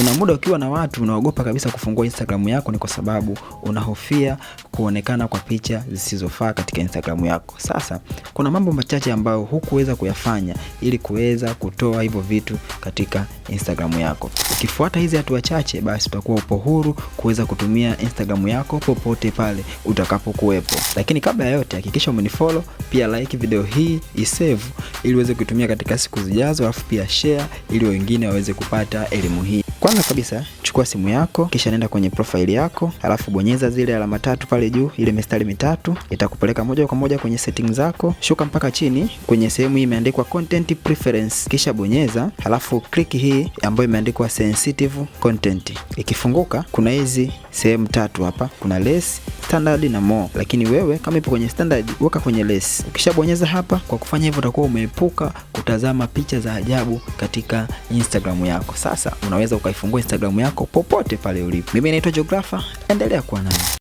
Kuna muda ukiwa na watu unaogopa kabisa kufungua Instagram yako, ni kwa sababu unahofia kuonekana kwa picha zisizofaa katika Instagram yako. Sasa kuna mambo machache ambayo hukuweza kuyafanya ili kuweza kutoa hivyo vitu katika Instagram yako. Ukifuata hizi hatua chache, basi utakuwa upo huru kuweza kutumia Instagram yako popote pale utakapokuwepo. Lakini kabla ya yote, hakikisha umenifollow, pia like video hii, isave ili uweze kutumia katika siku zijazo, alafu pia share ili wengine waweze kupata elimu hii. Kwanza kabisa, chukua simu yako, kisha nenda kwenye profile yako, alafu bonyeza zile alama tatu pale juu, ile mistari mitatu, itakupeleka moja kwa moja kwenye settings zako. Shuka mpaka chini kwenye sehemu hii imeandikwa content preference, kisha bonyeza, alafu click hii ambayo imeandikwa sensitive content. Ikifunguka kuna hizi sehemu tatu hapa, kuna less, standard na more. Lakini wewe kama ipo kwenye standard, weka kwenye less. Ukishabonyeza hapa, kwa kufanya hivyo utakuwa umeepuka kutazama picha za ajabu katika Instagram yako. Sasa unaweza ukaifungua Instagram yako popote pale ulipo. Mimi naitwa Geographer, endelea kuwa nami.